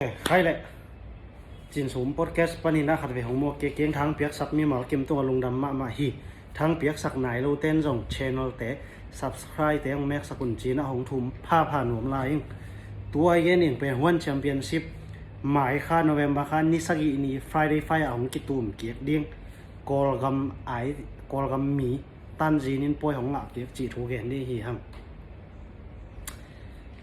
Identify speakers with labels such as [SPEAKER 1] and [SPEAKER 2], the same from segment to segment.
[SPEAKER 1] ใครแหละจินสูมพอดแคสต์ปนินะขัดเวของโมเกเกียงทางเปียกสับมีหมาเก็มตัวลงดำมาฮีทางเปียกสักไหนเราเต้นส่งช่องเตะ subscribe เตะของแม็กสกุลจีนะหงทุมผ้าผ่านหนวมลายตัวไอ้เงี้ยนี่เป็นวันแชมเปี้ยนชิพหมายค่าโนเวมบาค่านิสกีนี่ Friday ไฟของกิตูมเกียกเดียงกอลกัมไอกอลกัมมีตันจีนินป่วยของหลักเกียกจีทูเกนนี่ฮีฮัง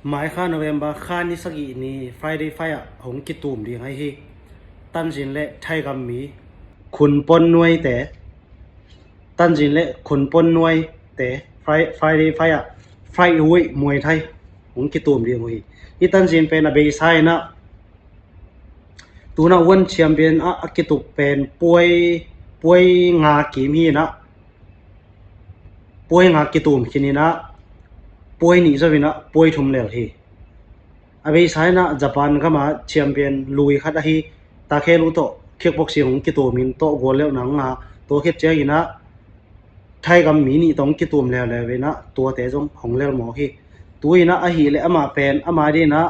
[SPEAKER 1] หมายค่าโนเวมบาค่านิสกีนี่ Friday ไฟของกิตูมเดียงให้ฮีตันจินเละไทยกัมมีขุนปนนวยแต่ตันจินเละขุนปนนวยแต่ไฟไฟไฟอุ้ยมวยไทยของกิตูมเดียงฮีที่ตันจินเป็นอเบย์ไซนะตัวน่ะวันแชมเปี้ยนกิตุเป็นป่วยงากิมฮีนะป่วยงากิตูมคินีนะป่วยนี่จะวินะป่วยทุ่มเลวฮีอเบย์ไซนะญี่ปุ่นก็มาแชมเปี้ยนลุยขัดฮีตาเคลุโตคิกบ็อกซิ่งของกิตูมินโตโกเลวนังงาตัวคิดเจอนะไทยกับมีนี่ต้องกิตูมแล้วเวนะตัวเตจงของเลวหมอฮีตัวนะอหีเลอามาเป็นอามาดีนะ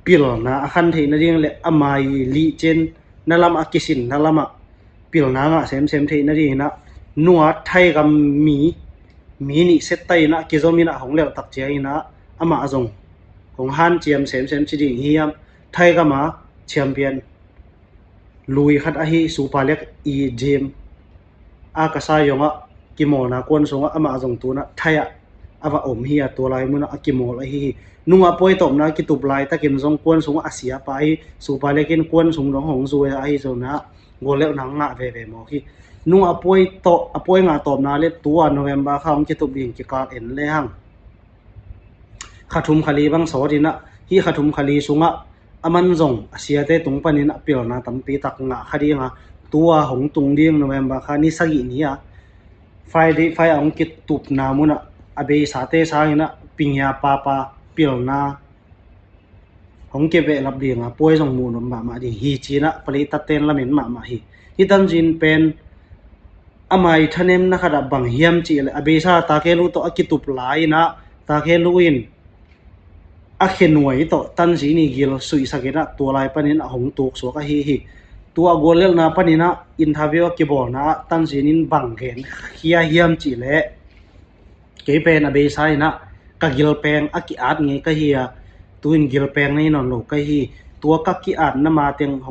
[SPEAKER 1] พิลนะขันที่นั่นเองเลยอามาลีเจนนั่นละมาคิสินนั่นละมาพิลนะงะเซมที่นั่นเองนะนัวไทยกับมีนี่เซตไตนะกิจมีนะของเลวตักเจอนะอามาจงของฮันเจียมเซมที่ดีเฮียมไทยก็มาแชมเปี้ยนลุยขัดฮีซูเปอร์เล็กอีเจมอากาศายงกิโมนะคนสงอามาจงตัวนะไทยอาวอมฮีตัวลายมุนกิโมลฮีนุ่งป่วยตบนะกิตุบลายตะกินสงคนสงอาเซียไปซูเปอร์เล็กกินคนสงร้องหงซวยฮีจงนะโกเลวนังงะเวมอฮีนุ่งป่วยตป่วยงาตบนะเล็ตัวโนเวมบาข้ามกิตุบิงกิการเอ็นเลยฮังขัดทุมขลีบังสอดีนะฮีขัดทุมขลีสงอามันจงเสียแต่ตรงปนินะเปียวนะตั้มปีตักงะคดีงะตัวหงตุงเดียงโนเวมบาคานิสกินี่Friday ไฟองกิตตุบนามุนะอเบสาเตสาหินะปิงยาปาเปียวนาหงเก็บเวลับเดียงป่วยจงมูนมาดิฮีจีนะผลิตเต้นละเม็นมาฮีที่ตั้งจินเป็นอามายทันเอ็มนะครับบังเฮียมจีเลยอเบสาตาเคลุโตอกิตุบลายนะตาเคลุอินเขนวยต่อตันสีนี่กิลสุยสักนะตัวลายปนินะหงตุกสวกฮีตัวโกเลลนะปนินะอินทาวิวกิบอนะตันสีนินบังเห็นเฮียมจีเล่เก็บเป็นอเบสายนะกะกิลแปงกิอาดไงก็เฮียตัวอินกิลแปงนี่นอนโลกก็ฮีตัวกะกิอาดนะมาเตียงห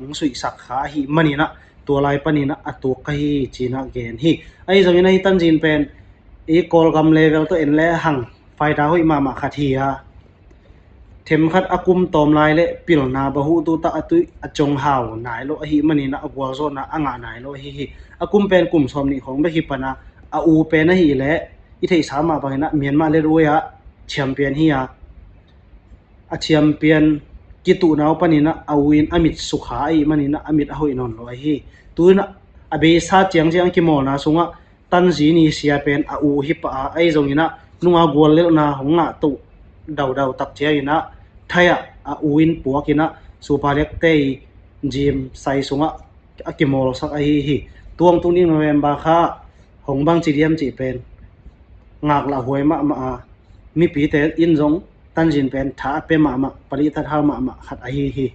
[SPEAKER 1] งสุยสักขาฮีมันนี่นะตัวลายปนินะตัวก็ฮีจีนะเกนฮีไอ้สมัยนั้นตันจีนเป็นกอลกัมเลเวลตัวเอ็นเล่หังไฟดาวหิมาขัดเฮียเทมขัดอากุมตอมลายเละปิลนาบะหูตุตะอตุยจงหาวนายโลหิมันนี่นะอกวาโซนะอ่างานายโลฮิอากุมเป็นกลุ่มสมนี่ของเบฮิปนะอูเป็นนะฮิเละอิเทสามาบางนะเมียนมาเลรวยะแชมเปี้ยนฮิยาแชมเปี้ยนกิตุนาวปนินะวินอมิตสุขาไอมันนี่นะอมิตอหุยนนโลฮิตัวนะอเบสาเจียงกิโมนะสุงะตันจีนี่เสียเป็นฮิปไอจงนี่นะนุ่งกวลเลนะหงะตุดาวตักเจียนะไทยวินปัวกินะสุภาเล็กเตยจิมไซสุงะกิโมลสักไอฮีตัวตรงนี้โนเวมบาค่าหงบางจีเดียมจีเป็นงากละหวยมามีปีเตอินจงตันจินเป็นท้าเปมาปริทัดฮามาขัดไอฮี